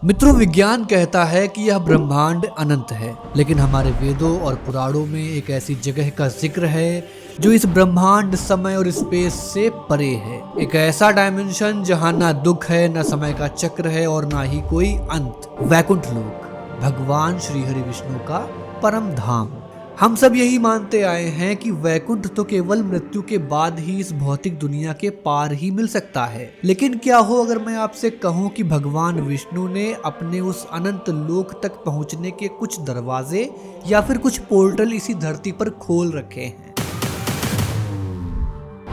मित्रों, विज्ञान कहता है कि यह ब्रह्मांड अनंत है, लेकिन हमारे वेदों और पुराणों में एक ऐसी जगह का जिक्र है जो इस ब्रह्मांड, समय और स्पेस से परे है। एक ऐसा डायमेंशन जहाँ ना दुख है, ना समय का चक्र है और ना ही कोई अंत। वैकुंठ लोक, भगवान श्री हरि विष्णु का परम धाम। हम सब यही मानते आए हैं कि वैकुंठ तो केवल मृत्यु के बाद ही इस भौतिक दुनिया के पार ही मिल सकता है। लेकिन क्या हो अगर मैं आपसे कहूं कि भगवान विष्णु ने अपने उस अनंत लोक तक पहुंचने के कुछ दरवाजे या फिर कुछ पोर्टल इसी धरती पर खोल रखे हैं।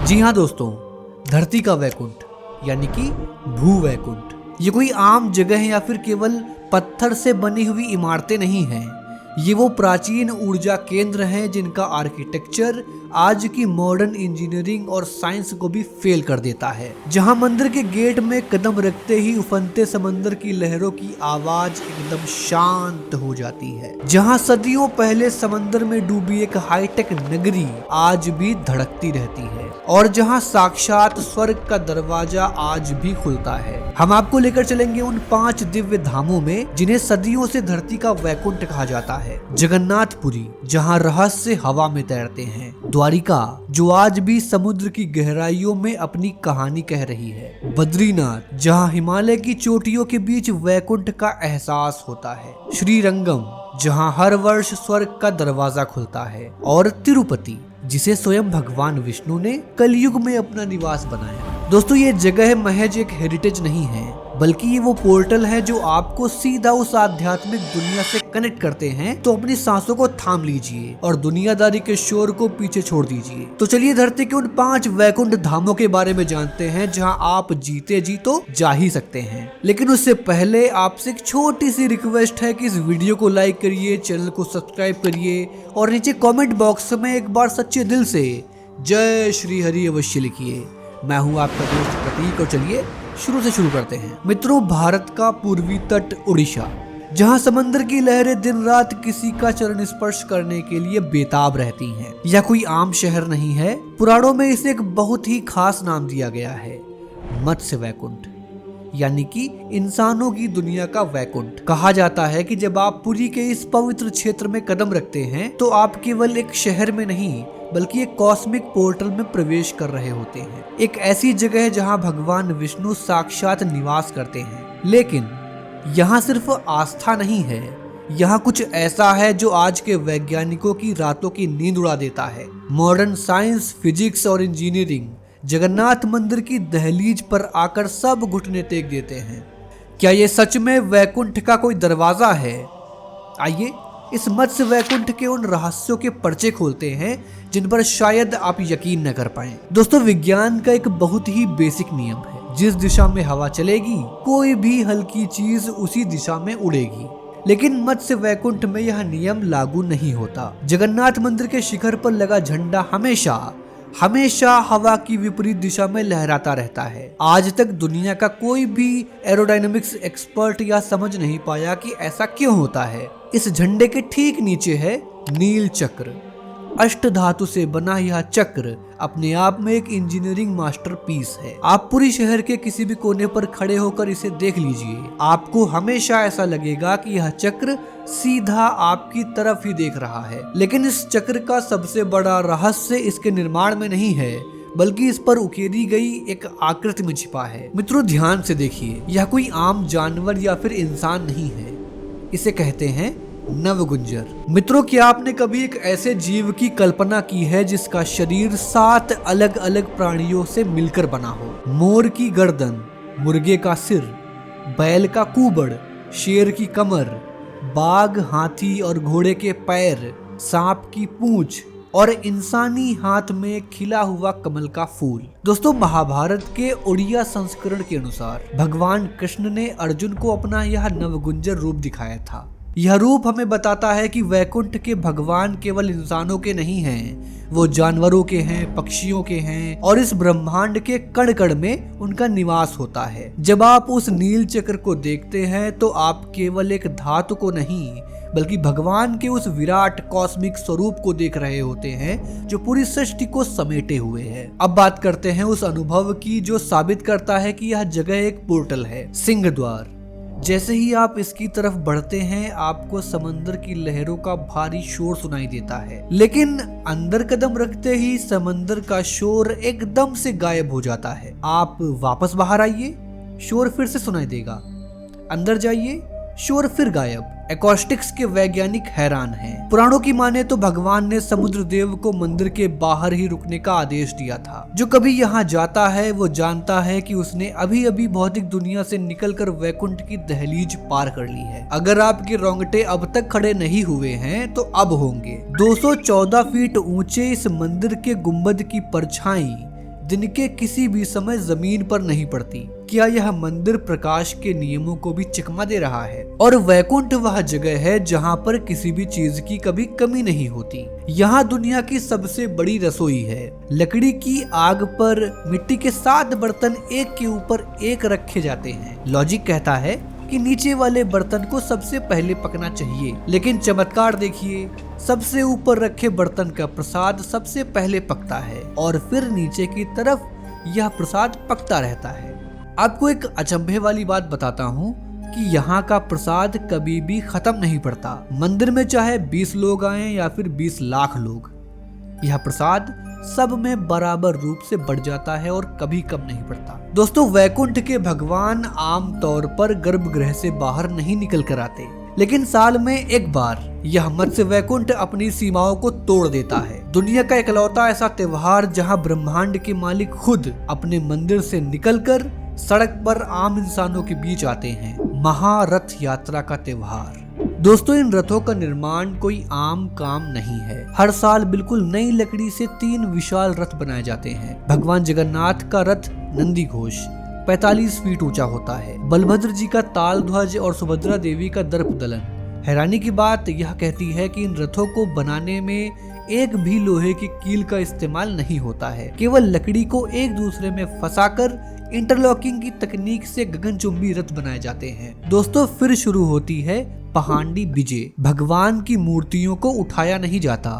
जी हाँ दोस्तों, धरती का वैकुंठ यानी कि भू वैकुंठ, ये कोई आम जगह या फिर केवल पत्थर से बनी हुई इमारतें नहीं हैं। ये वो प्राचीन ऊर्जा केंद्र हैं जिनका आर्किटेक्चर आज की मॉडर्न इंजीनियरिंग और साइंस को भी फेल कर देता है। जहां मंदिर के गेट में कदम रखते ही उफनते समंदर की लहरों की आवाज एकदम शांत हो जाती है। जहां सदियों पहले समंदर में डूबी एक हाईटेक नगरी आज भी धड़कती रहती है और जहां साक्षात स्वर्ग का दरवाजा आज भी खुलता है। हम आपको लेकर चलेंगे उन 5 दिव्य धामों में जिन्हें सदियों से धरती का वैकुंठ कहा जाता है। जगन्नाथपुरी, जहां रहस्य हवा में तैरते हैं। द्वारिका, जो आज भी समुद्र की गहराइयों में अपनी कहानी कह रही है। बद्रीनाथ, जहां हिमालय की चोटियों के बीच वैकुंठ का एहसास होता है। श्रीरंगम, जहां हर वर्ष स्वर्ग का दरवाजा खुलता है। और तिरुपति, जिसे स्वयं भगवान विष्णु ने कलयुग में अपना निवास बनाया। दोस्तों, ये जगह महज एक हेरिटेज नहीं है, बल्कि ये वो पोर्टल है जो आपको सीधा उस आध्यात्मिक दुनिया से कनेक्ट करते हैं। तो अपनी सांसों को थाम लीजिए और दुनियादारी के शोर को पीछे छोड़ दीजिए। तो चलिए धरती के उन 5 वैकुंठ धामों के बारे में जानते हैं जहां आप जीते जी तो जा ही सकते हैं। लेकिन उससे पहले आपसे एक छोटी सी रिक्वेस्ट है कि इस वीडियो को लाइक करिए, चैनल को सब्सक्राइब करिए और नीचे कमेंट बॉक्स में एक बार सच्चे दिल से जय श्री हरि अवश्य लिखिए। मैं हूँ आपका दोस्त प्रतीक और चलिए शुरू से शुरू करते हैं। मित्रों, भारत का पूर्वी तट उड़ीसा, जहां समंदर की लहरें दिन रात किसी का चरण स्पर्श करने के लिए बेताब रहती हैं। यह कोई आम शहर नहीं है। पुराणों में इसे एक बहुत ही खास नाम दिया गया है, मत्स्य वैकुंठ, यानी कि इंसानों की दुनिया का वैकुंठ। कहा जाता है कि जब आप पुरी के इस पवित्र क्षेत्र में कदम रखते हैं तो आप केवल एक शहर में नहीं बल्कि एक कॉस्मिक पोर्टल में प्रवेश कर रहे होते हैं। एक ऐसी जगह जहां भगवान विष्णु साक्षात निवास करते हैं। लेकिन यहाँ सिर्फ आस्था नहीं है, यहाँ कुछ ऐसा है जो आज के वैज्ञानिकों की रातों की नींद उड़ा देता है। मॉडर्न साइंस, फिजिक्स और इंजीनियरिंग जगन्नाथ मंदिर की दहलीज पर आकर सब घुटने टेक देते हैं। क्या ये सच में वैकुंठ का कोई दरवाजा है? आइए इस मत्स्य वैकुंठ के उन रहस्यों के पर्चे खोलते हैं जिन पर शायद आप यकीन न कर पाएं। दोस्तों, विज्ञान का एक बहुत ही बेसिक नियम है, जिस दिशा में हवा चलेगी कोई भी हल्की चीज उसी दिशा में उड़ेगी। लेकिन मत्स्य वैकुंठ में यह नियम लागू नहीं होता। जगन्नाथ मंदिर के शिखर पर लगा झंडा हमेशा हवा की विपरीत दिशा में लहराता रहता है। आज तक दुनिया का कोई भी एरोडायनामिक्स एक्सपर्ट या समझ नहीं पाया कि ऐसा क्यों होता है। इस झंडे के ठीक नीचे है नील चक्र। अष्ट धातु से बना यह चक्र अपने आप में एक इंजीनियरिंग मास्टरपीस है। आप पूरी शहर के किसी भी कोने पर खड़े होकर इसे देख लीजिए, आपको हमेशा ऐसा लगेगा कि यह चक्र सीधा आपकी तरफ ही देख रहा है। लेकिन इस चक्र का सबसे बड़ा रहस्य इसके निर्माण में नहीं है, बल्कि इस पर उकेरी गई एक आकृति में छिपा है। मित्रों, ध्यान से देखिए, यह कोई आम जानवर या फिर इंसान नहीं है। इसे कहते हैं नवगुंजर। मित्रों, क्या आपने कभी एक ऐसे जीव की कल्पना की है जिसका शरीर 7 अलग अलग प्राणियों से मिलकर बना हो? मोर की गर्दन, मुर्गे का सिर, बैल का कूबड़, शेर की कमर, बाघ, हाथी और घोड़े के पैर, सांप की पूंछ और इंसानी हाथ में खिला हुआ कमल का फूल। दोस्तों, महाभारत के उड़िया संस्करण के अनुसार भगवान कृष्ण ने अर्जुन को अपना यह नवगुंजर रूप दिखाया था। यह रूप हमें बताता है कि वैकुंठ के भगवान केवल इंसानों के नहीं हैं, वो जानवरों के हैं, पक्षियों के हैं और इस ब्रह्मांड के कण कण में उनका निवास होता है। जब आप उस नील चक्र को देखते हैं तो आप केवल एक धातु को नहीं बल्कि भगवान के उस विराट कॉस्मिक स्वरूप को देख रहे होते हैं जो पूरी सृष्टि को समेटे हुए है। अब बात करते हैं उस अनुभव की जो साबित करता है कि यह जगह एक पोर्टल है। सिंह द्वार, जैसे ही आप इसकी तरफ बढ़ते हैं आपको समंदर की लहरों का भारी शोर सुनाई देता है, लेकिन अंदर कदम रखते ही समंदर का शोर एकदम से गायब हो जाता है। आप वापस बाहर आइए, शोर फिर से सुनाई देगा। अंदर जाइए, शोर फिर गायब। एकॉस्टिक्स के वैज्ञानिक हैरान हैं। पुराणों की माने तो भगवान ने समुद्र देव को मंदिर के बाहर ही रुकने का आदेश दिया था। जो कभी यहाँ जाता है वो जानता है कि उसने अभी अभी भौतिक दुनिया से निकलकर वैकुंठ की दहलीज पार कर ली है। अगर आपके रोंगटे अब तक खड़े नहीं हुए हैं तो अब होंगे। 214 फीट ऊंचे इस मंदिर के गुंबद की परछाई दिन के किसी भी समय जमीन पर नहीं पड़ती। क्या यह मंदिर प्रकाश के नियमों को भी चकमा दे रहा है? और वैकुंठ वह जगह है जहाँ पर किसी भी चीज की कभी कमी नहीं होती। यहाँ दुनिया की सबसे बड़ी रसोई है। लकड़ी की आग पर मिट्टी के 7 बर्तन एक के ऊपर एक रखे जाते हैं। लॉजिक कहता है कि नीचे वाले बर्तन को सबसे पहले पकना चाहिए, लेकिन चमत्कार देखिए, सबसे ऊपर रखे बर्तन का प्रसाद सबसे पहले पकता है और फिर नीचे की तरफ यह प्रसाद पकता रहता है। आपको एक अचंभे वाली बात बताता हूँ कि यहाँ का प्रसाद कभी भी खत्म नहीं पड़ता। मंदिर में चाहे 20 लोग आए या फिर 20 लाख लोग, यह प्रसाद सब में बराबर रूप से बढ़ जाता है और कभी कम नहीं पड़ता। दोस्तों, वैकुंठ के भगवान आम तौर पर गर्भगृह से बाहर नहीं निकल कर आते, लेकिन साल में एक बार यह मत्स्य वैकुंठ अपनी सीमाओं को तोड़ देता है। दुनिया का इकलौता ऐसा त्योहार जहां ब्रह्मांड के मालिक खुद अपने मंदिर से निकलकर सड़क पर आम इंसानों के बीच आते हैं। महारथ यात्रा का त्योहार। दोस्तों, इन रथों का निर्माण कोई आम काम नहीं है। हर साल बिल्कुल नई लकड़ी से 3 विशाल रथ बनाए जाते हैं। भगवान जगन्नाथ का रथ नंदी घोष 45 फीट ऊंचा होता है। बलभद्र जी का ताल ध्वज और सुभद्रा देवी का दर्प दलन। हैरानी की बात यह कहती है कि इन रथों को बनाने में एक भी लोहे की कील का इस्तेमाल नहीं होता है। केवल लकड़ी को एक दूसरे में फंसाकर इंटरलॉकिंग की तकनीक से गगनचुंबी रथ बनाए जाते हैं। दोस्तों, फिर शुरू होती है पहांडी विजय। भगवान की मूर्तियों को उठाया नहीं जाता,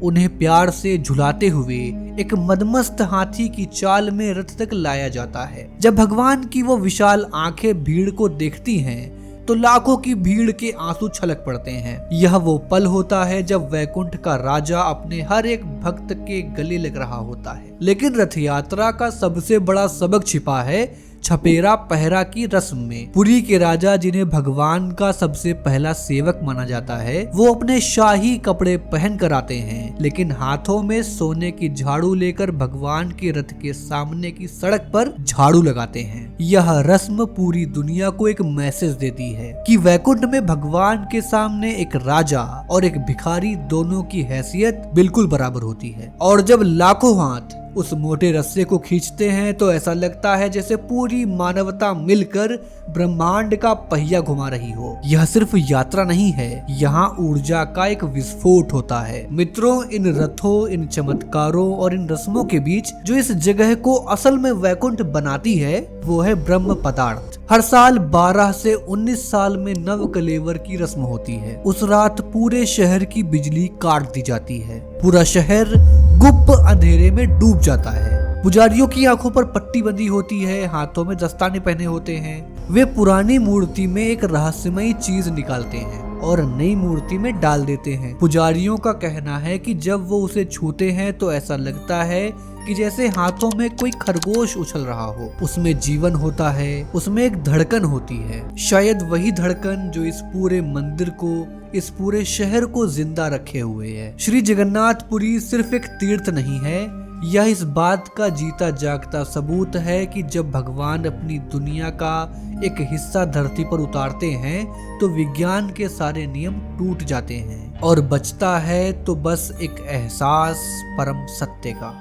उन्हें प्यार से झुलाते हुए एक मदमस्त हाथी की चाल में रथ तक लाया जाता है। जब भगवान की वो विशाल आंखें भीड़ को देखती हैं तो लाखों की भीड़ के आंसू छलक पड़ते हैं। यह वो पल होता है जब वैकुंठ का राजा अपने हर एक भक्त के गले लग रहा होता है। लेकिन रथ यात्रा का सबसे बड़ा सबक छिपा है छपेरा पहरा की रस्म में। पुरी के राजा, जिन्हें भगवान का सबसे पहला सेवक माना जाता है, वो अपने शाही कपड़े पहन कर आते हैं, लेकिन हाथों में सोने की झाड़ू लेकर भगवान के रथ के सामने की सड़क पर झाड़ू लगाते हैं। यह रस्म पूरी दुनिया को एक मैसेज देती है कि वैकुंठ में भगवान के सामने एक राजा और एक भिखारी दोनों की हैसियत बिल्कुल बराबर होती है। और जब लाखों हाथ उस मोटे रस्से को खींचते हैं तो ऐसा लगता है जैसे पूरी मानवता मिलकर ब्रह्मांड का पहिया घुमा रही हो। यह सिर्फ यात्रा नहीं है, यहाँ ऊर्जा का एक विस्फोट होता है। मित्रों, इन रथों, इन चमत्कारों और इन रस्मों के बीच जो इस जगह को असल में वैकुंठ बनाती है वो है ब्रह्म पदार्थ। हर साल 12 से 19 साल में नव कलेवर की रस्म होती है। उस रात पूरे शहर की बिजली काट दी जाती है। पूरा शहर गुप्त अंधेरे में डूब जाता है। पुजारियों की आंखों पर पट्टी बंधी होती है, हाथों में दस्ताने पहने होते हैं। वे पुरानी मूर्ति में एक रहस्यमयी चीज निकालते हैं और नई मूर्ति में डाल देते हैं। पुजारियों का कहना है कि जब वो उसे छूते हैं तो ऐसा लगता है कि जैसे हाथों में कोई खरगोश उछल रहा हो। उसमें जीवन होता है, उसमें एक धड़कन होती है, शायद वही धड़कन जो इस पूरे मंदिर को, इस पूरे शहर को जिंदा रखे हुए है। श्री जगन्नाथपुरी सिर्फ एक तीर्थ नहीं है, यह इस बात का जीता जागता सबूत है कि जब भगवान अपनी दुनिया का एक हिस्सा धरती पर उतारते हैं तो विज्ञान के सारे नियम टूट जाते हैं और बचता है तो बस एक एहसास परम सत्य का।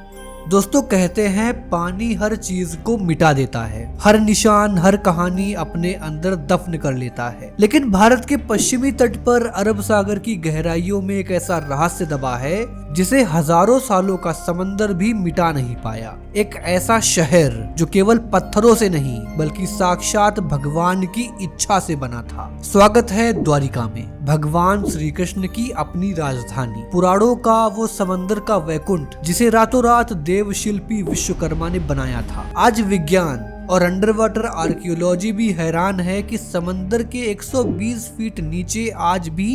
दोस्तों, कहते हैं पानी हर चीज को मिटा देता है, हर निशान, हर कहानी अपने अंदर दफन कर लेता है। लेकिन भारत के पश्चिमी तट पर अरब सागर की गहराइयों में एक ऐसा रहस्य दबा है जिसे हजारों सालों का समंदर भी मिटा नहीं पाया। एक ऐसा शहर जो केवल पत्थरों से नहीं बल्कि साक्षात भगवान की इच्छा से बना था। स्वागत है द्वारिका में, भगवान श्री कृष्ण की अपनी राजधानी। पुराणों का वो समंदर का वैकुंठ जिसे रातों रात देव शिल्पी विश्वकर्मा ने बनाया था, आज विज्ञान और अंडर वाटर आर्कियोलॉजी भी हैरान है कि समंदर के 120 फीट नीचे आज भी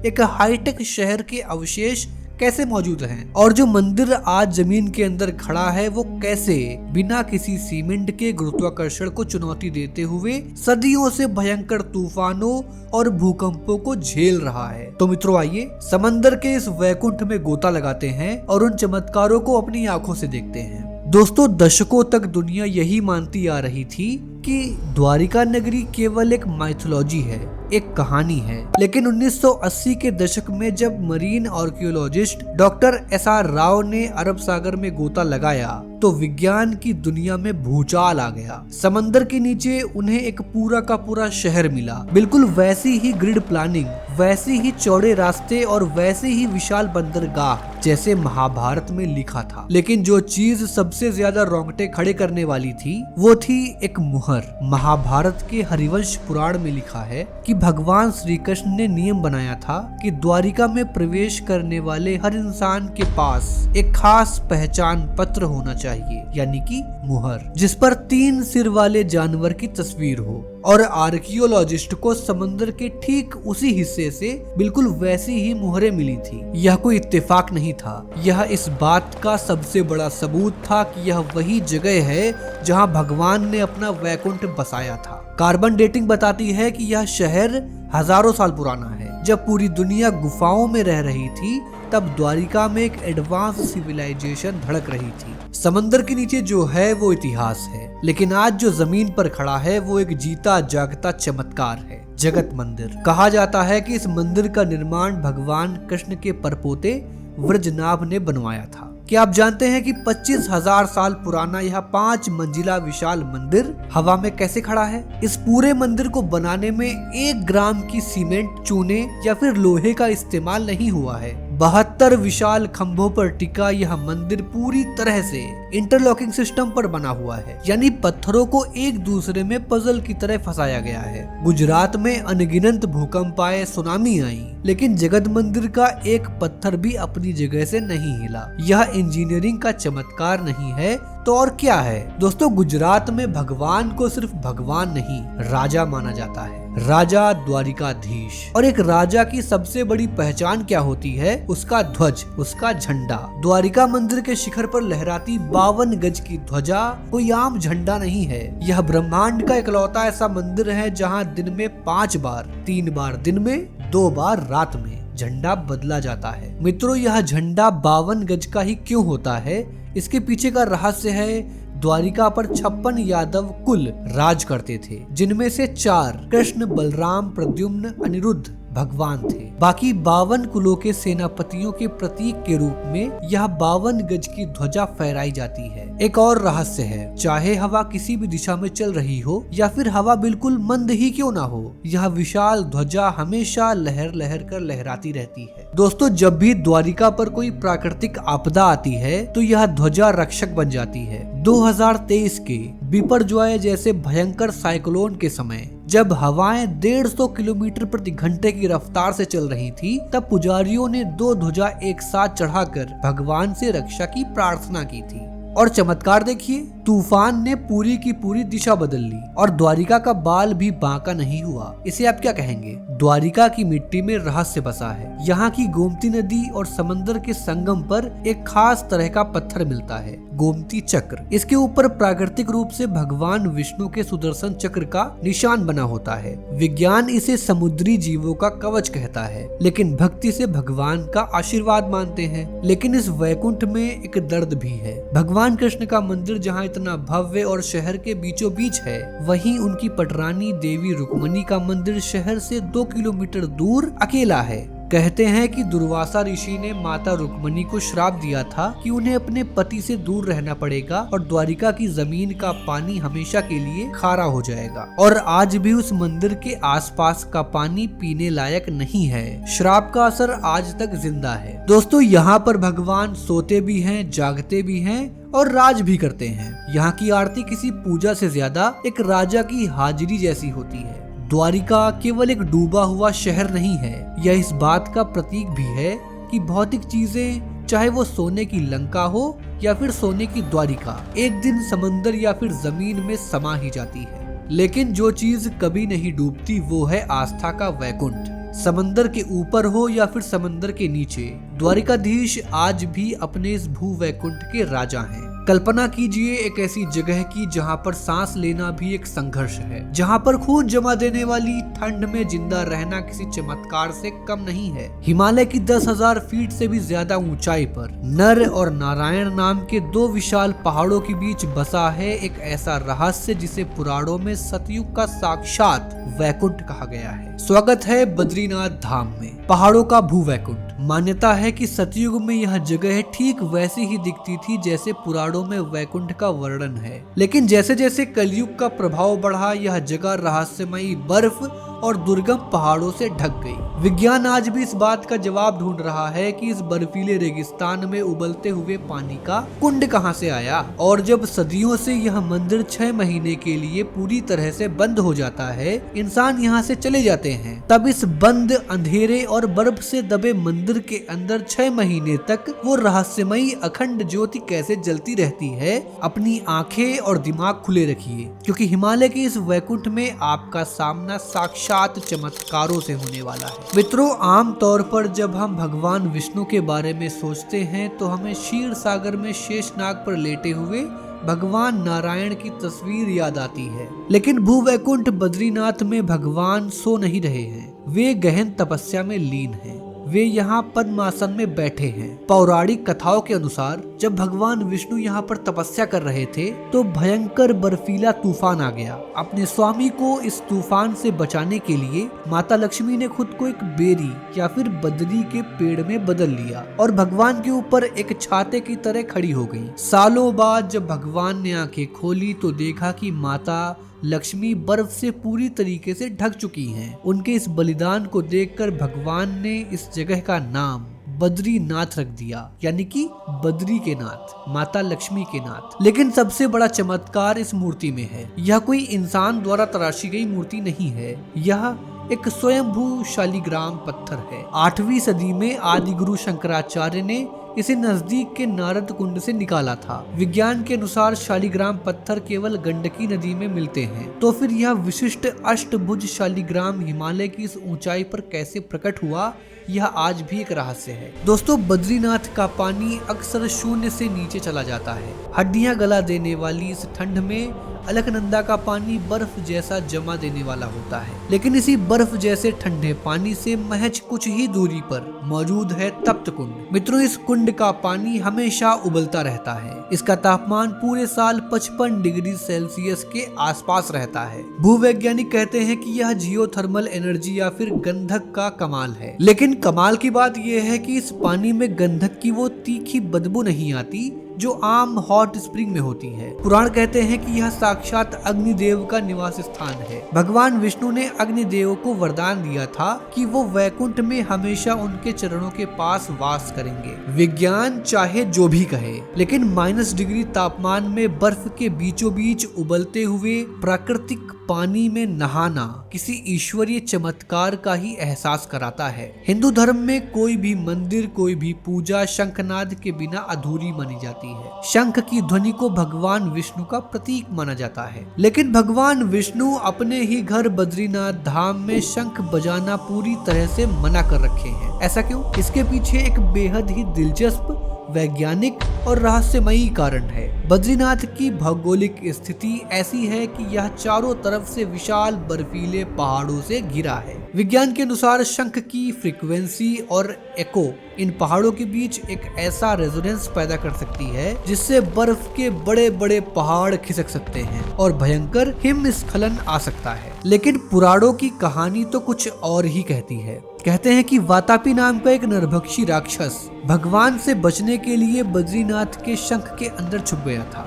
एक हाईटेक शहर के अवशेष कैसे मौजूद हैं और जो मंदिर आज जमीन के अंदर खड़ा है वो कैसे बिना किसी सीमेंट के गुरुत्वाकर्षण को चुनौती देते हुए सदियों से भयंकर तूफानों और भूकंपों को झेल रहा है। तो मित्रों, आइए समंदर के इस वैकुंठ में गोता लगाते हैं और उन चमत्कारों को अपनी आंखों से देखते हैं। दोस्तों, दशकों तक दुनिया यही मानती आ रही थी कि द्वारिका नगरी केवल एक माइथोलॉजी है, एक कहानी है। लेकिन 1980 के दशक में जब marine archaeologist doctor SR Rao ने अरब सागर में गोता लगाया तो विज्ञान की दुनिया में भूचाल आ गया। समंदर के नीचे उन्हें एक पूरा का पूरा शहर मिला, बिल्कुल वैसी ही ग्रिड प्लानिंग, वैसे ही चौड़े रास्ते और वैसे ही विशाल बंदरगाह जैसे महाभारत में लिखा था। लेकिन जो चीज सबसे ज्यादा रोंगटे खड़े करने वाली थी वो थी एक मुहर। महाभारत के हरिवंश पुराण में लिखा है कि भगवान श्री कृष्ण ने नियम बनाया था कि द्वारिका में प्रवेश करने वाले हर इंसान के पास एक खास पहचान पत्र होना चाहिए, यानी कि मुहर, जिस पर 3 सिर वाले जानवर की तस्वीर हो। और आर्कियोलॉजिस्ट को समंदर के ठीक उसी हिस्से से बिल्कुल वैसी ही मुहरें मिली थी। यह कोई इत्तेफाक नहीं था, यह इस बात का सबसे बड़ा सबूत था कि यह वही जगह है जहां भगवान ने अपना वैकुंठ बसाया था। कार्बन डेटिंग बताती है कि यह शहर हजारों साल पुराना है। जब पूरी दुनिया गुफाओं में रह रही थी तब द्वारिका में एक एडवांस सिविलाइजेशन धड़क रही थी। समंदर के नीचे जो है वो इतिहास है, लेकिन आज जो जमीन पर खड़ा है वो एक जीता जागता चमत्कार है, जगत मंदिर। कहा जाता है कि इस मंदिर का निर्माण भगवान कृष्ण के परपोते वृजनाभ ने बनवाया था। क्या आप जानते हैं कि 25,000 साल पुराना यह 5 मंजिला विशाल मंदिर हवा में कैसे खड़ा है? इस पूरे मंदिर को बनाने में 1 ग्राम की सीमेंट, चूने या फिर लोहे का इस्तेमाल नहीं हुआ है। 72 विशाल खंभों पर टिका यह मंदिर पूरी तरह से इंटरलॉकिंग सिस्टम पर बना हुआ है, यानी पत्थरों को एक दूसरे में पजल की तरह फंसाया गया है। गुजरात में अनगिनत भूकंप आए, सुनामी आई, लेकिन जगत मंदिर का एक पत्थर भी अपनी जगह से नहीं हिला। यह इंजीनियरिंग का चमत्कार नहीं है तो और क्या है? दोस्तों, गुजरात में भगवान को सिर्फ भगवान नहीं, राजा माना जाता है, राजा द्वारिकाधीश। और एक राजा की सबसे बड़ी पहचान क्या होती है? उसका ध्वज, उसका झंडा। द्वारिका मंदिर के शिखर पर लहराती 52 गज की ध्वजा कोई आम झंडा नहीं है। यह ब्रह्मांड का इकलौता ऐसा मंदिर है जहाँ दिन में 5 बार, 3 बार दिन में, 2 बार रात में झंडा बदला जाता है। मित्रों, यह झंडा 52 गज का ही क्यों होता है? इसके पीछे का रहस्य है द्वारिका पर 56 यादव कुल राज करते थे, जिनमें से 4 कृष्ण, बलराम, प्रद्युम्न, अनिरुद्ध भगवान थे। बाकी 52 कुलों के सेनापतियों के प्रतीक के रूप में यह 52 गज की ध्वजा फहराई जाती है। एक और रहस्य है, चाहे हवा किसी भी दिशा में चल रही हो या फिर हवा बिल्कुल मंद ही क्यों ना हो, यह विशाल ध्वजा हमेशा लहर लहर कर लहराती रहती है। दोस्तों, जब भी द्वारिका पर कोई प्राकृतिक आपदा आती है तो यह ध्वजा रक्षक बन जाती है। 2023 के बिपरजॉय जैसे भयंकर साइक्लोन के समय जब हवाएं 150 किलोमीटर प्रति घंटे की रफ्तार से चल रही थी, तब पुजारियों ने 2 ध्वजा एक साथ चढ़ाकर भगवान से रक्षा की प्रार्थना की थी। और चमत्कार देखिए, तूफान ने पूरी की पूरी दिशा बदल ली और द्वारिका का बाल भी बांका नहीं हुआ। इसे आप क्या कहेंगे? द्वारिका की मिट्टी में रहस्य बसा है। यहाँ की गोमती नदी और समंदर के संगम पर एक खास तरह का पत्थर मिलता है, गोमती चक्र। इसके ऊपर प्राकृतिक रूप से भगवान विष्णु के सुदर्शन चक्र का निशान बना होता है। विज्ञान इसे समुद्री जीवों का कवच कहता है, लेकिन भक्ति से भगवान का आशीर्वाद मानते हैं। लेकिन इस वैकुंठ में एक दर्द भी है। भगवान कृष्ण का मंदिर जहाँ इतना भव्य और शहर के बीचों बीच है, वहीं उनकी पटरानी देवी रुक्मणी का मंदिर शहर से 2 किलोमीटर दूर अकेला है। कहते हैं कि दुर्वासा ऋषि ने माता रुक्मणी को श्राप दिया था कि उन्हें अपने पति से दूर रहना पड़ेगा और द्वारिका की जमीन का पानी हमेशा के लिए खारा हो जाएगा। और आज भी उस मंदिर के आसपास का पानी पीने लायक नहीं है। श्राप का असर आज तक जिंदा है। दोस्तों, यहाँ पर भगवान सोते भी हैं, जागते भी हैं और राज भी करते हैं। यहाँ की आरती किसी पूजा से ज्यादा एक राजा की हाजिरी जैसी होती है। द्वारिका केवल एक डूबा हुआ शहर नहीं है, यह इस बात का प्रतीक भी है कि भौतिक चीजें, चाहे वो सोने की लंका हो या फिर सोने की द्वारिका एक दिन समंदर या फिर जमीन में समा ही जाती है। लेकिन जो चीज कभी नहीं डूबती वो है आस्था का वैकुंठ। समंदर के ऊपर हो या फिर समंदर के नीचे, द्वारिकाधीश आज भी अपने इस भू वैकुंठ के राजा हैं। कल्पना कीजिए एक ऐसी जगह की जहाँ पर सांस लेना भी एक संघर्ष है, जहाँ पर खून जमा देने वाली ठंड में जिंदा रहना किसी चमत्कार से कम नहीं है। हिमालय की 10,000 फीट से भी ज्यादा ऊंचाई पर नर और नारायण नाम के दो विशाल पहाड़ों के बीच बसा है एक ऐसा रहस्य जिसे पुराणों में सतयुग का साक्षात वैकुंठ कहा गया है। स्वागत है बद्रीनाथ धाम में, पहाड़ों का भू वैकुंठ। मान्यता है कि सतयुग में यह जगह ठीक वैसी ही दिखती थी जैसे पुराणों में वैकुंठ का वर्णन है, लेकिन जैसे जैसे कलयुग का प्रभाव बढ़ा यह जगह रहस्यमयी बर्फ और दुर्गम पहाड़ों से ढक गई। विज्ञान आज भी इस बात का जवाब ढूंढ रहा है कि इस बर्फीले रेगिस्तान में उबलते हुए पानी का कुंड कहां से आया। और जब सदियों से यह मंदिर 6 महीने के लिए पूरी तरह से बंद हो जाता है, इंसान यहां से चले जाते हैं, तब इस बंद, अंधेरे और बर्फ से दबे मंदिर के अंदर 6 महीने तक वो रहस्यमयी अखंड ज्योति कैसे जलती रहती है। अपनी आंखें और दिमाग खुले रखिए, क्योंकि हिमालय के इस वैकुंठ में आपका सामना साक्षात चमत्कारों से होने वाला है। मित्रों, आम तौर पर जब हम भगवान विष्णु के बारे में सोचते हैं तो हमें क्षीर सागर में शेषनाग पर लेटे हुए भगवान नारायण की तस्वीर याद आती है। लेकिन भू वैकुंठ बद्रीनाथ में भगवान सो नहीं रहे हैं, वे गहन तपस्या में लीन हैं। वे यहाँ पद्मासन में बैठे हैं। पौराणिक कथाओं के अनुसार जब भगवान विष्णु यहाँ पर तपस्या कर रहे थे तो भयंकर बर्फीला तूफान आ गया। अपने स्वामी को इस तूफान से बचाने के लिए माता लक्ष्मी ने खुद को एक बेरी या फिर बदरी के पेड़ में बदल लिया और भगवान के ऊपर एक छाते की तरह खड़ी हो गई। सालों बाद जब भगवान ने आंखें खोली तो देखा कि माता लक्ष्मी बर्फ से पूरी तरीके से ढक चुकी हैं। उनके इस बलिदान को देखकर भगवान ने इस जगह का नाम बद्रीनाथ रख दिया, यानी कि बद्री के नाथ, माता लक्ष्मी के नाथ। लेकिन सबसे बड़ा चमत्कार इस मूर्ति में है। यह कोई इंसान द्वारा तराशी गई मूर्ति नहीं है, यह एक स्वयंभू शालिग्राम पत्थर है। 8वीं सदी में आदि गुरु शंकराचार्य ने इसे नजदीक के नारद कुंड से निकाला था। विज्ञान के अनुसार शालिग्राम पत्थर केवल गंडकी नदी में मिलते हैं, तो फिर यह विशिष्ट अष्टभुज शालिग्राम हिमालय की इस ऊंचाई पर कैसे प्रकट हुआ, यह आज भी एक रहस्य है। दोस्तों, बद्रीनाथ का पानी अक्सर शून्य से नीचे चला जाता है। हड्डियां गला देने वाली इस ठंड में अलकनंदा का पानी बर्फ जैसा जमा देने वाला होता है, लेकिन इसी बर्फ जैसे ठंडे पानी से महज कुछ ही दूरी पर मौजूद है तप्त कुंड। मित्रों, इस कुंड का पानी हमेशा उबलता रहता है। इसका तापमान पूरे साल 55 डिग्री सेल्सियस के आसपास रहता है। भूवैज्ञानिक कहते हैं कि यह जियोथर्मल एनर्जी या फिर गंधक का कमाल है। लेकिन कमाल की बात यह है कि इस पानी में गंधक की वो तीखी बदबू नहीं आती जो आम हॉट स्प्रिंग में होती है। पुराण कहते हैं कि यह साक्षात अग्निदेव का निवास स्थान है। भगवान विष्णु ने अग्निदेव को वरदान दिया था कि वो वैकुंठ में हमेशा उनके चरणों के पास वास करेंगे। विज्ञान चाहे जो भी कहे, लेकिन -डिग्री तापमान में बर्फ के बीचों बीच उबलते हुए प्राकृतिक पानी में नहाना किसी ईश्वरीय चमत्कार का ही एहसास कराता है। हिंदू धर्म में कोई भी मंदिर, कोई भी पूजा शंखनाद के बिना अधूरी मानी जाती है। शंख की ध्वनि को भगवान विष्णु का प्रतीक माना जाता है, लेकिन भगवान विष्णु अपने ही घर बद्रीनाथ धाम में शंख बजाना पूरी तरह से मना कर रखे हैं। ऐसा क्यों? इसके पीछे एक बेहद ही दिलचस्प वैज्ञानिक और रहस्यमयी कारण है। बद्रीनाथ की भौगोलिक स्थिति ऐसी है कि यह चारों तरफ से विशाल बर्फीले पहाड़ों से घिरा है। विज्ञान के अनुसार शंख की फ्रीक्वेंसी और एको इन पहाड़ों के बीच एक ऐसा रेजोनेंस पैदा कर सकती है जिससे बर्फ के बड़े बड़े पहाड़ खिसक सकते हैं और भयंकर हिमस्खलन आ सकता है। लेकिन पुराणों की कहानी तो कुछ और ही कहती है। कहते हैं कि वातापी नाम का एक नरभक्षी राक्षस भगवान से बचने के लिए बद्रीनाथ के शंख के अंदर छुप गया था।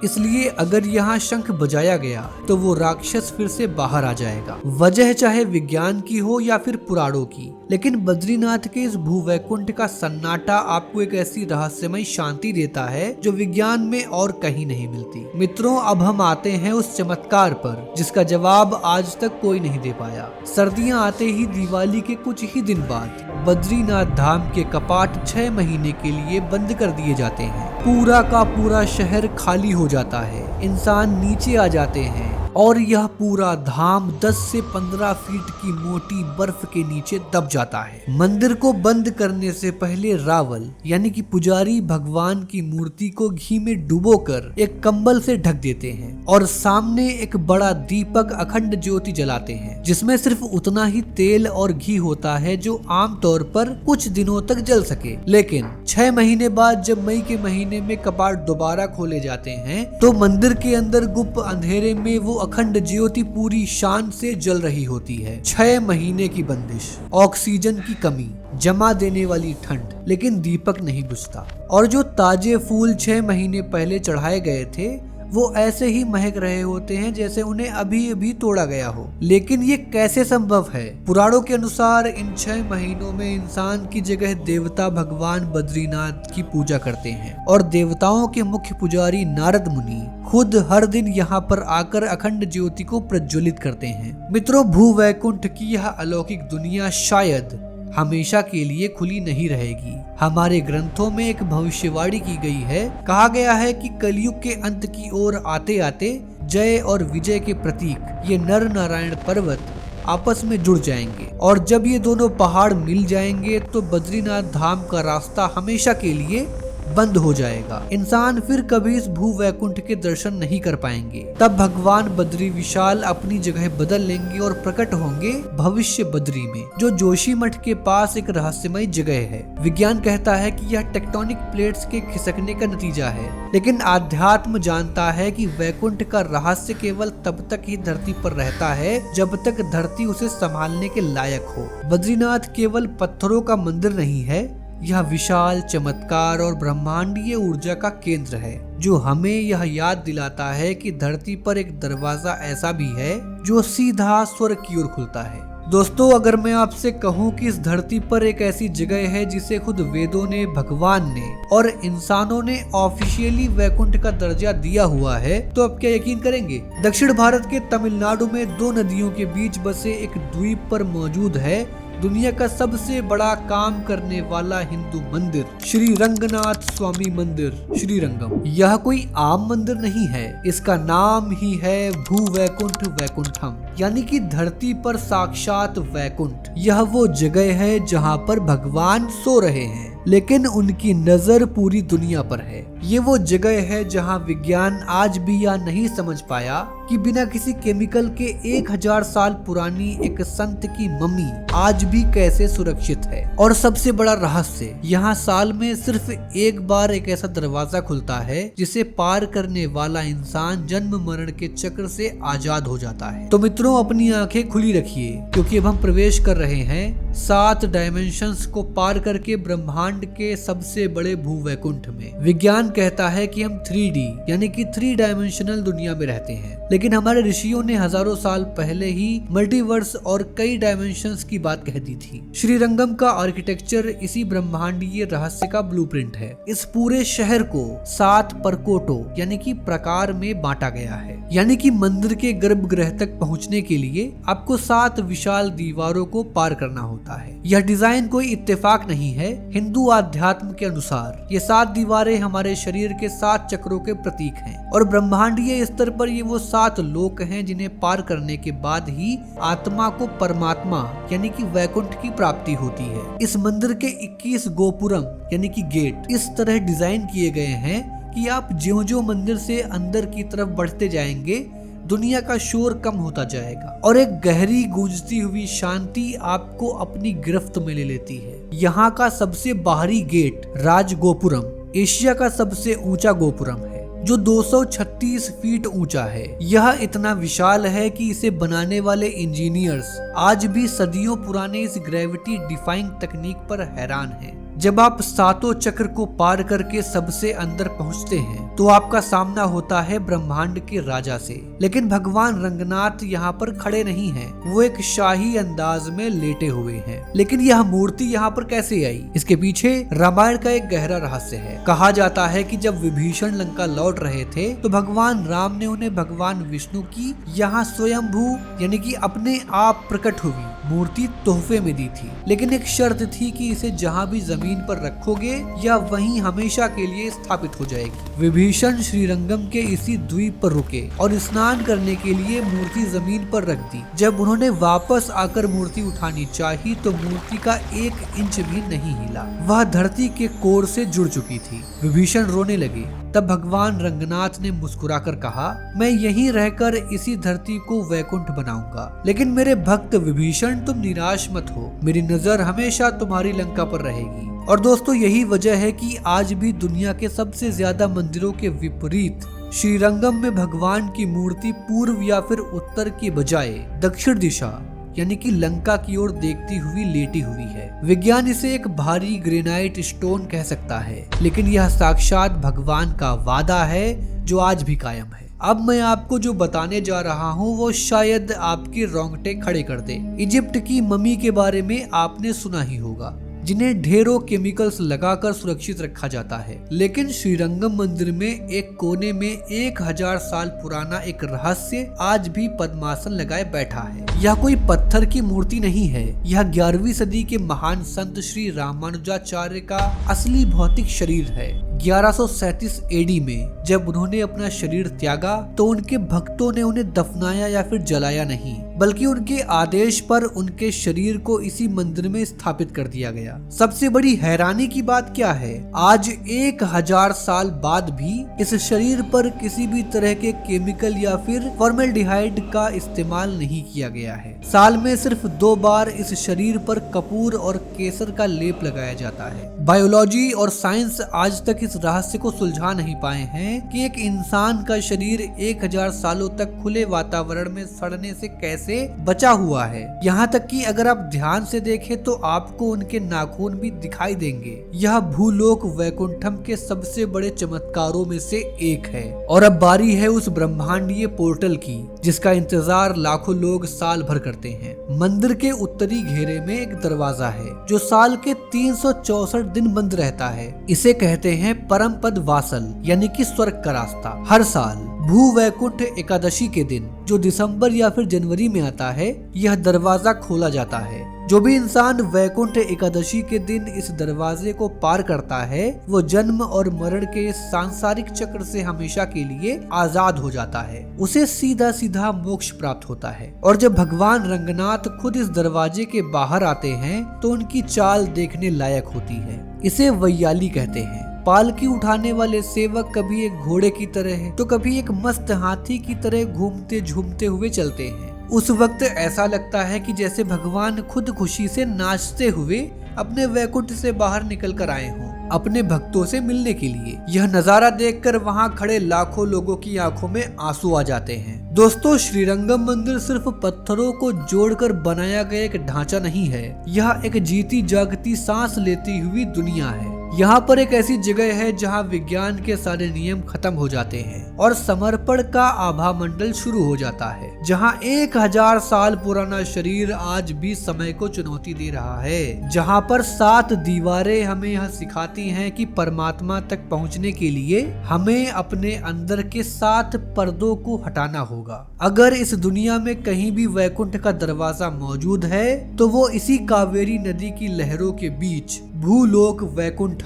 इसलिए अगर यहाँ शंख बजाया गया तो वो राक्षस फिर से बाहर आ जाएगा। वजह चाहे विज्ञान की हो या फिर पुराणों की, लेकिन बद्रीनाथ के इस भूवैकुंठ का सन्नाटा आपको एक ऐसी रहस्यमय शांति देता है जो विज्ञान में और कहीं नहीं मिलती। मित्रों, अब हम आते हैं उस चमत्कार पर जिसका जवाब आज तक कोई नहीं दे पाया। सर्दियां आते ही दिवाली के कुछ ही दिन बाद बद्रीनाथ धाम के कपाट 6 महीने के लिए बंद कर दिए जाते हैं। पूरा का पूरा शहर खाली हो जाता है, इंसान नीचे आ जाते हैं और यह पूरा धाम 10 से 15 फीट की मोटी बर्फ के नीचे दब जाता है। मंदिर को बंद करने से पहले रावल यानी कि पुजारी भगवान की मूर्ति को घी में डुबोकर एक कंबल से ढक देते हैं और सामने एक बड़ा दीपक अखंड ज्योति जलाते हैं जिसमें सिर्फ उतना ही तेल और घी होता है जो आमतौर पर कुछ दिनों तक जल सके। लेकिन 6 महीने बाद जब मई के महीने में कपाट दोबारा खोले जाते हैं तो मंदिर के अंदर गुप्त अंधेरे में वो अखंड ज्योति पूरी शान से जल रही होती है। 6 महीने की बंदिश, ऑक्सीजन की कमी, जमा देने वाली ठंड, लेकिन दीपक नहीं बुझता और जो ताजे फूल 6 महीने पहले चढ़ाए गए थे वो ऐसे ही महक रहे होते हैं जैसे उन्हें अभी अभी तोड़ा गया हो। लेकिन ये कैसे संभव है? पुराणों के अनुसार इन 6 महीनों में इंसान की जगह देवता भगवान बद्रीनाथ की पूजा करते हैं और देवताओं के मुख्य पुजारी नारद मुनि खुद हर दिन यहाँ पर आकर अखंड ज्योति को प्रज्वलित करते हैं। मित्रों, भूवैकुंठ की यह अलौकिक दुनिया शायद हमेशा के लिए खुली नहीं रहेगी। हमारे ग्रंथों में एक भविष्यवाणी की गई है। कहा गया है कि कलयुग के अंत की ओर आते आते जय और विजय के प्रतीक ये नर नारायण पर्वत आपस में जुड़ जाएंगे और जब ये दोनों पहाड़ मिल जाएंगे तो बद्रीनाथ धाम का रास्ता हमेशा के लिए बंद हो जाएगा। इंसान फिर कभी इस भूवैकुंठ के दर्शन नहीं कर पाएंगे। तब भगवान बद्री विशाल अपनी जगह बदल लेंगे और प्रकट होंगे भविष्य बद्री में, जो जोशीमठ के पास एक रहस्यमय जगह है। विज्ञान कहता है कि यह टेक्टोनिक प्लेट्स के खिसकने का नतीजा है, लेकिन आध्यात्म जानता है कि वैकुंठ का रहस्य केवल तब तक ही धरती पर रहता है जब तक धरती उसे संभालने के लायक हो। बद्रीनाथ केवल पत्थरों का मंदिर नहीं है, यह विशाल चमत्कार और ब्रह्मांडीय ऊर्जा का केंद्र है जो हमें यह याद दिलाता है कि धरती पर एक दरवाजा ऐसा भी है जो सीधा स्वर्ग की ओर खुलता है। दोस्तों, अगर मैं आपसे कहूं कि इस धरती पर एक ऐसी जगह है जिसे खुद वेदों ने, भगवान ने और इंसानों ने ऑफिशियली वैकुंठ का दर्जा दिया हुआ है, तो आप क्या यकीन करेंगे? दक्षिण भारत के तमिलनाडु में 2 नदियों के बीच बसे एक द्वीप पर मौजूद है दुनिया का सबसे बड़ा काम करने वाला हिंदू मंदिर, श्री रंगनाथ स्वामी मंदिर, श्रीरंगम। यह कोई आम मंदिर नहीं है, इसका नाम ही है भूवैकुंठ वैकुंठम, यानी कि धरती पर साक्षात वैकुंठ। यह वो जगह है जहाँ पर भगवान सो रहे हैं लेकिन उनकी नजर पूरी दुनिया पर है। ये वो जगह है जहाँ विज्ञान आज भी यह नहीं समझ पाया कि बिना किसी केमिकल के 1000 साल पुरानी एक संत की मम्मी आज भी कैसे सुरक्षित है। और सबसे बड़ा रहस्य, यहाँ साल में सिर्फ एक बार एक ऐसा दरवाजा खुलता है जिसे पार करने वाला इंसान जन्म मरण के चक्र से आजाद हो जाता है। तो मित्रों, अपनी आंखें खुली रखिए क्योंकि अब हम प्रवेश कर रहे हैं 7 डायमेंशंस को पार करके ब्रह्मांड के सबसे बड़े भूवैकुंठ में। विज्ञान कहता है कि हम 3D यानी कि 3 डायमेंशनल दुनिया में रहते हैं, लेकिन हमारे ऋषियों ने हजारों साल पहले ही मल्टीवर्स और कई डायमेंशंस की बात कह दी थी। श्रीरंगम का आर्किटेक्चर इसी ब्रह्मांडीय रहस्य का ब्लूप्रिंट है। इस पूरे शहर को 7 परकोटो यानी कि प्रकार में बांटा गया है, यानी कि मंदिर के गर्भगृह तक पहुंचने के लिए आपको 7 विशाल दीवारों को पार करना होता है। यह डिजाइन कोई इत्तेफाक नहीं है। हिंदू आध्यात्म के अनुसार ये 7 दीवारें हमारे शरीर के 7 चक्रों के प्रतीक हैं और ब्रह्मांडीय स्तर पर ये वो 7 लोक हैं जिन्हें पार करने के बाद ही आत्मा को परमात्मा यानी कि वैकुंठ की प्राप्ति होती है। इस मंदिर के 21 गोपुरम यानी कि गेट इस तरह डिजाइन किए गए हैं कि आप ज्यों-ज्यों मंदिर से अंदर की तरफ बढ़ते जाएंगे दुनिया का शोर कम होता जाएगा और एक गहरी गूंजती हुई शांति आपको अपनी गिरफ्त में ले लेती है। यहाँ का सबसे बाहरी गेट राज गोपुरम एशिया का सबसे ऊंचा गोपुरम है जो 236 फीट ऊंचा है। यह इतना विशाल है कि इसे बनाने वाले इंजीनियर्स आज भी सदियों पुराने इस ग्रेविटी डिफाइंग तकनीक पर हैरान हैं। जब आप सातों चक्र को पार करके सबसे अंदर पहुंचते हैं तो आपका सामना होता है ब्रह्मांड के राजा से। लेकिन भगवान रंगनाथ यहाँ पर खड़े नहीं हैं, वो एक शाही अंदाज में लेटे हुए हैं। लेकिन यह मूर्ति यहाँ पर कैसे आई, इसके पीछे रामायण का एक गहरा रहस्य है। कहा जाता है कि जब विभीषण लंका लौट रहे थे तो भगवान राम ने उन्हें भगवान विष्णु की यहाँ स्वयंभू यानी कि अपने आप प्रकट हुई मूर्ति तोहफे में दी थी। लेकिन एक शर्त थी कि इसे जहाँ भी जमीन पर रखोगे या वहीं हमेशा के लिए स्थापित हो जाएगी। विभीषण श्रीरंगम के इसी द्वीप पर रुके और स्नान करने के लिए मूर्ति जमीन पर रख दी। जब उन्होंने वापस आकर मूर्ति उठानी चाही तो मूर्ति का 1 इंच भी नहीं हिला, वह धरती के कोर से जुड़ चुकी थी। विभीषण रोने लगे। तब भगवान रंगनाथ ने मुस्कुराकर कहा, मैं यहीं रहकर इसी धरती को वैकुंठ बनाऊंगा। लेकिन मेरे भक्त विभीषण, तुम निराश मत हो, मेरी नजर हमेशा तुम्हारी लंका पर रहेगी। और दोस्तों, यही वजह है कि आज भी दुनिया के सबसे ज्यादा मंदिरों के विपरीत श्रीरंगम में भगवान की मूर्ति पूर्व या फिर उत्तर की बजाय दक्षिण दिशा यानी कि लंका की ओर देखती हुई लेटी हुई है। विज्ञान इसे एक भारी ग्रेनाइट स्टोन कह सकता है, लेकिन यह साक्षात भगवान का वादा है जो आज भी कायम है। अब मैं आपको जो बताने जा रहा हूँ वो शायद आपके रोंगटे खड़े कर दे। इजिप्ट की मम्मी के बारे में आपने सुना ही होगा, जिन्हें ढेरों केमिकल्स लगाकर सुरक्षित रखा जाता है। लेकिन श्रीरंगम मंदिर में एक कोने में 1000 साल पुराना एक रहस्य आज भी पद्मासन लगाए बैठा है। यह कोई पत्थर की मूर्ति नहीं है, यह 11वीं सदी के महान संत श्री रामानुजाचार्य का असली भौतिक शरीर है। 1137 एडी में जब उन्होंने अपना शरीर त्यागा तो उनके भक्तों ने उन्हें दफनाया या फिर जलाया नहीं, बल्कि उनके आदेश पर उनके शरीर को इसी मंदिर में स्थापित कर दिया गया। सबसे बड़ी हैरानी की बात क्या है, आज 1000 साल बाद भी इस शरीर पर किसी भी तरह के केमिकल या फिर फॉर्मेल्डिहाइड का इस्तेमाल नहीं किया गया है। साल में सिर्फ 2 बार इस शरीर पर कपूर और केसर का लेप लगाया जाता है। बायोलॉजी और साइंस आज तक इस रहस्य को सुलझा नहीं पाए हैं कि एक इंसान का शरीर 1000 सालों तक खुले वातावरण में सड़ने से कैसे बचा हुआ है। यहाँ तक कि अगर आप ध्यान से देखें तो आपको उनके नाखून भी दिखाई देंगे। यह भूलोक वैकुंठम के सबसे बड़े चमत्कारों में से एक है। और अब बारी है उस ब्रह्मांडीय पोर्टल की जिसका इंतजार लाखों लोग साल भर करते हैं। मंदिर के उत्तरी घेरे में एक दरवाजा है जो साल के 364 दिन बंद रहता है। इसे कहते हैं परम पद वासल यानी कि स्वर्ग का रास्ता। हर साल भू वैकुंठ एकादशी के दिन जो दिसंबर या फिर जनवरी में आता है, यह दरवाजा खोला जाता है। जो भी इंसान वैकुंठ एकादशी के दिन इस दरवाजे को पार करता है वो जन्म और मरण के इस सांसारिक चक्र से हमेशा के लिए आजाद हो जाता है। उसे सीधा सीधा मोक्ष प्राप्त होता है। और जब भगवान रंगनाथ खुद इस दरवाजे के बाहर आते हैं तो उनकी चाल देखने लायक होती है। इसे वैयाली कहते हैं। पालकी उठाने वाले सेवक कभी एक घोड़े की तरह है तो कभी एक मस्त हाथी की तरह घूमते झूमते हुए चलते हैं। उस वक्त ऐसा लगता है कि जैसे भगवान खुद खुशी से नाचते हुए अपने वैकुंठ से बाहर निकल कर आए हों अपने भक्तों से मिलने के लिए। यह नजारा देखकर वहां खड़े लाखों लोगों की आंखों में आंसू आ जाते हैं। दोस्तों, श्रीरंगम मंदिर सिर्फ पत्थरों को जोड़कर बनाया गया एक ढांचा नहीं है, यह एक जीती जागती सांस लेती हुई दुनिया है। यहाँ पर एक ऐसी जगह है जहाँ विज्ञान के सारे नियम खत्म हो जाते हैं और समर्पण का आभा मंडल शुरू हो जाता है। जहाँ 1000 साल पुराना शरीर आज भी समय को चुनौती दे रहा है। जहाँ पर 7 दीवारें हमें यह सिखाती हैं कि परमात्मा तक पहुँचने के लिए हमें अपने अंदर के 7 पर्दों को हटाना होगा। अगर इस दुनिया में कहीं भी वैकुंठ का दरवाजा मौजूद है तो वो इसी कावेरी नदी की लहरों के बीच भूलोक वैकुंठम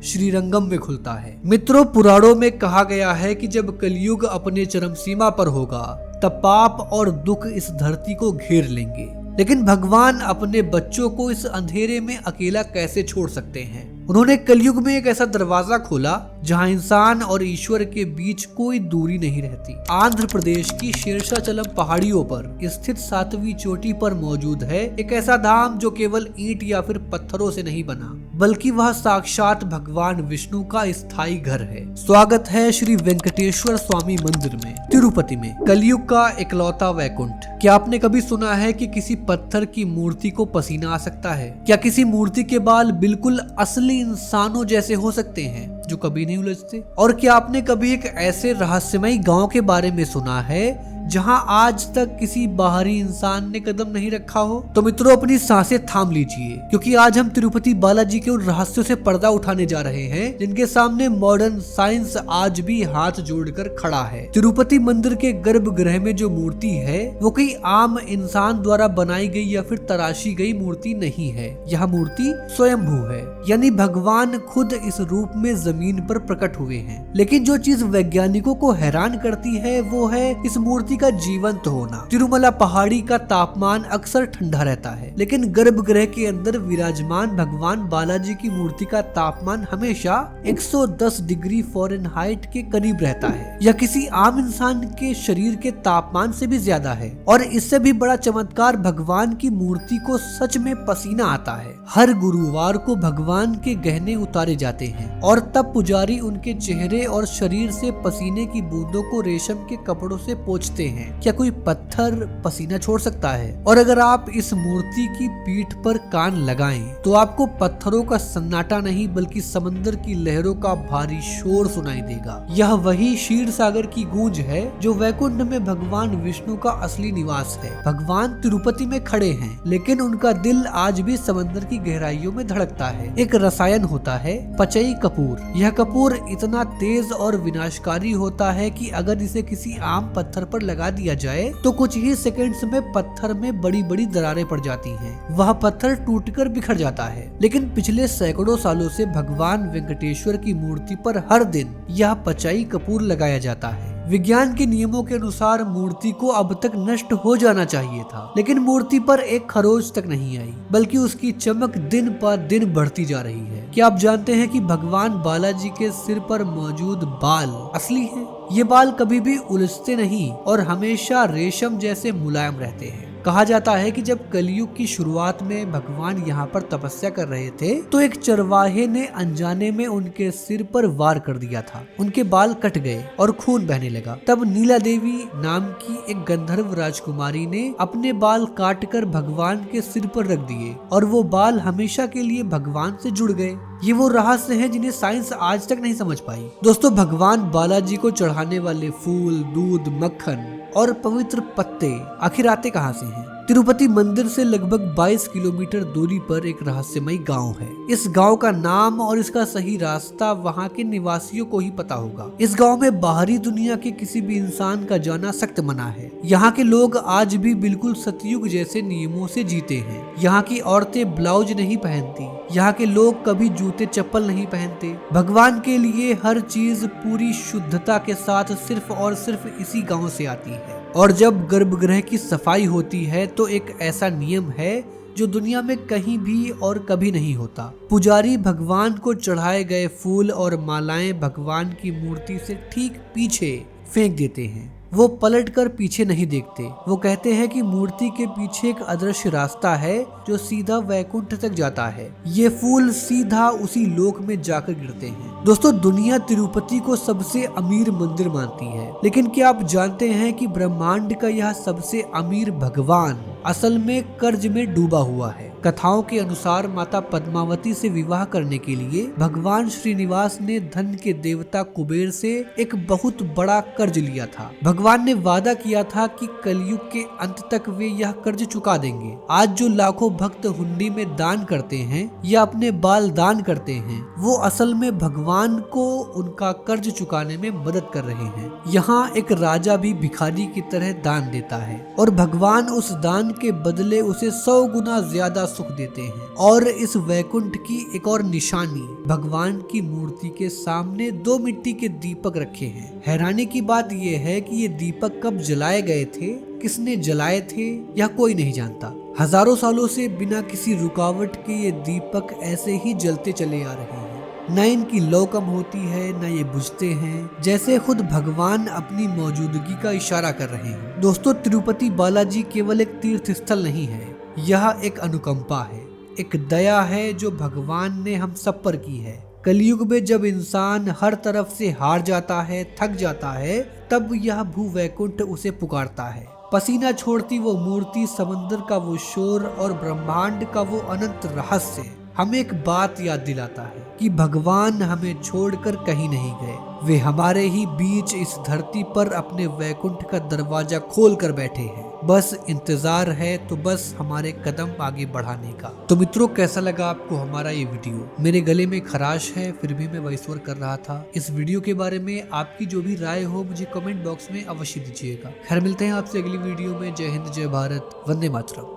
श्रीरंगम में खुलता है। मित्रों, पुराणों में कहा गया है कि जब कलयुग अपने चरम सीमा पर होगा तब पाप और दुख इस धरती को घेर लेंगे। लेकिन भगवान अपने बच्चों को इस अंधेरे में अकेला कैसे छोड़ सकते हैं। उन्होंने कलयुग में एक ऐसा दरवाजा खोला जहां इंसान और ईश्वर के बीच कोई दूरी नहीं रहती। आंध्र प्रदेश की शेषाचलम पहाड़ियों पर स्थित 7वीं चोटी पर मौजूद है एक ऐसा धाम जो केवल ईंट या फिर पत्थरों से नहीं बना बल्कि वह साक्षात भगवान विष्णु का स्थायी घर है। स्वागत है श्री वेंकटेश्वर स्वामी मंदिर में, तिरुपति में, कलयुग का इकलौता वैकुंठ। क्या आपने कभी सुना है कि किसी पत्थर की मूर्ति को पसीना आ सकता है? क्या किसी मूर्ति के बाल बिल्कुल असली इंसानों जैसे हो सकते हैं जो कभी नहीं उलझते? और क्या आपने कभी एक ऐसे रहस्यमयी गांव के बारे में सुना है जहां आज तक किसी बाहरी इंसान ने कदम नहीं रखा हो? तो मित्रों, अपनी सांसें थाम लीजिए, क्योंकि आज हम तिरुपति बालाजी के उन रहस्यों से पर्दा उठाने जा रहे हैं जिनके सामने मॉडर्न साइंस आज भी हाथ जोड़कर खड़ा है। तिरुपति मंदिर के गर्भगृह में जो मूर्ति है वो कोई आम इंसान द्वारा बनाई गई या फिर तराशी गई मूर्ति नहीं है। यह मूर्ति स्वयंभू है, यानी भगवान खुद इस रूप में जमीन पर प्रकट हुए हैं। लेकिन जो चीज वैज्ञानिकों को हैरान करती है वो है इस मूर्ति का जीवंत होना। तिरुमला पहाड़ी का तापमान अक्सर ठंडा रहता है, लेकिन गर्भगृह के अंदर विराजमान भगवान बालाजी की मूर्ति का तापमान हमेशा 110 डिग्री फ़ारेनहाइट के करीब रहता है। यह किसी आम इंसान के शरीर के तापमान से भी ज्यादा है। और इससे भी बड़ा चमत्कार, भगवान की मूर्ति को सच में पसीना आता है। हर गुरुवार को भगवान के गहने उतारे जाते हैं और तब पुजारी उनके चेहरे और शरीर से पसीने की बूंदों को रेशम के कपड़ों से पोंछते हैं। क्या कोई पत्थर पसीना छोड़ सकता है? और अगर आप इस मूर्ति की पीठ पर कान लगाएं तो आपको पत्थरों का सन्नाटा नहीं बल्कि समंदर की लहरों का भारी शोर सुनाई देगा। यह वही क्षीर सागर की गूंज है जो वैकुंठ में भगवान विष्णु का असली निवास है। भगवान तिरुपति में खड़े हैं, लेकिन उनका दिल आज भी समंदर की गहराइयों में धड़कता है। एक रसायन होता है पचई कपूर। यह कपूर इतना तेज और विनाशकारी होता है कि अगर इसे किसी आम पत्थर पर लगा दिया जाए तो कुछ ही सेकंड्स में पत्थर में बड़ी बड़ी दरारें पड़ जाती हैं। वह पत्थर टूटकर बिखर जाता है। लेकिन पिछले सैकड़ों सालों से भगवान वेंकटेश्वर की मूर्ति पर हर दिन यह पचाई कपूर लगाया जाता है। विज्ञान के नियमों के अनुसार मूर्ति को अब तक नष्ट हो जाना चाहिए था, लेकिन मूर्ति पर एक खरोच तक नहीं आई, बल्कि उसकी चमक दिन पर दिन बढ़ती जा रही है। क्या आप जानते हैं कि भगवान बालाजी के सिर पर मौजूद बाल असली हैं? ये बाल कभी भी उलझते नहीं और हमेशा रेशम जैसे मुलायम रहते हैं। कहा जाता है कि जब कलयुग की शुरुआत में भगवान यहाँ पर तपस्या कर रहे थे तो एक चरवाहे ने अनजाने में उनके सिर पर वार कर दिया था। उनके बाल कट गए और खून बहने लगा। तब नीला देवी नाम की एक गंधर्व राजकुमारी ने अपने बाल काटकर भगवान के सिर पर रख दिए और वो बाल हमेशा के लिए भगवान से जुड़ गए। ये वो रहस्य हैं जिन्हें साइंस आज तक नहीं समझ पाई। दोस्तों, भगवान बालाजी को चढ़ाने वाले फूल, दूध, मक्खन और पवित्र पत्ते आखिर आते कहां से हैं? तिरुपति मंदिर से लगभग 22 किलोमीटर दूरी पर एक रहस्यमयी गांव है। इस गांव का नाम और इसका सही रास्ता वहां के निवासियों को ही पता होगा। इस गांव में बाहरी दुनिया के किसी भी इंसान का जाना सख्त मना है। यहाँ के लोग आज भी बिल्कुल सतयुग जैसे नियमों से जीते हैं। यहाँ की औरतें ब्लाउज नहीं पहनती। यहाँ के लोग कभी जूते चप्पल नहीं पहनते। भगवान के लिए हर चीज पूरी शुद्धता के साथ सिर्फ और सिर्फ इसी गाँव से आती है। और जब गर्भगृह की सफाई होती है तो एक ऐसा नियम है जो दुनिया में कहीं भी और कभी नहीं होता। पुजारी भगवान को चढ़ाए गए फूल और मालाएं भगवान की मूर्ति से ठीक पीछे फेंक देते हैं। वो पलटकर पीछे नहीं देखते। वो कहते हैं कि मूर्ति के पीछे एक अदृश्य रास्ता है जो सीधा वैकुंठ तक जाता है। ये फूल सीधा उसी लोक में जाकर गिरते हैं। दोस्तों, दुनिया तिरुपति को सबसे अमीर मंदिर मानती है, लेकिन क्या आप जानते हैं कि ब्रह्मांड का यह सबसे अमीर भगवान असल में कर्ज में डूबा हुआ है। कथाओं के अनुसार माता पद्मावती से विवाह करने के लिए भगवान श्रीनिवास ने धन के देवता कुबेर से एक बहुत बड़ा कर्ज लिया था। भगवान ने वादा किया था कि कलयुग के अंत तक वे यह कर्ज चुका देंगे। आज जो लाखों भक्त हुंडी में दान करते हैं या अपने बाल दान करते हैं, वो असल में भगवान को उनका कर्ज चुकाने में मदद कर रहे हैं। यहाँ एक राजा भी भिखारी की तरह दान देता है और भगवान उस दान के बदले उसे 100 गुना ज्यादा सुख देते हैं। और इस वैकुंठ की एक और निशानी, भगवान की मूर्ति के सामने 2 मिट्टी के दीपक रखे हैं। हैरानी की बात यह है कि ये दीपक कब जलाए गए थे, किसने जलाए थे, यह कोई नहीं जानता। हजारों सालों से बिना किसी रुकावट के ये दीपक ऐसे ही जलते चले आ रहे हैं। न इनकी लौ कम होती है, न ये बुझते हैं, जैसे खुद भगवान अपनी मौजूदगी का इशारा कर रहे हैं। दोस्तों, तिरुपति बालाजी केवल एक तीर्थ स्थल नहीं है, यह एक अनुकंपा है। एक दया है जो भगवान ने हम सब पर की है। कलयुग में जब इंसान हर तरफ से हार जाता है, थक जाता है, तब यह भू वैकुंठ उसे पुकारता है। पसीना छोड़ती वो मूर्ति, समंदर का वो शोर और ब्रह्मांड का वो अनंत रहस्य हमें एक बात याद दिलाता है कि भगवान हमें छोड़कर कहीं नहीं गए। वे हमारे ही बीच इस धरती पर अपने वैकुंठ का दरवाजा खोल कर बैठे हैं। बस इंतजार है तो बस हमारे कदम आगे बढ़ाने का। तो मित्रों, कैसा लगा आपको हमारा ये वीडियो? मेरे गले में खराश है फिर भी मैं वॉइस ओवर कर रहा था। इस वीडियो के बारे में आपकी जो भी राय हो मुझे कमेंट बॉक्स में अवश्य दीजिएगा। खैर, मिलते हैं आपसे अगली वीडियो में। जय हिंद, जय भारत, वंदे मातरम।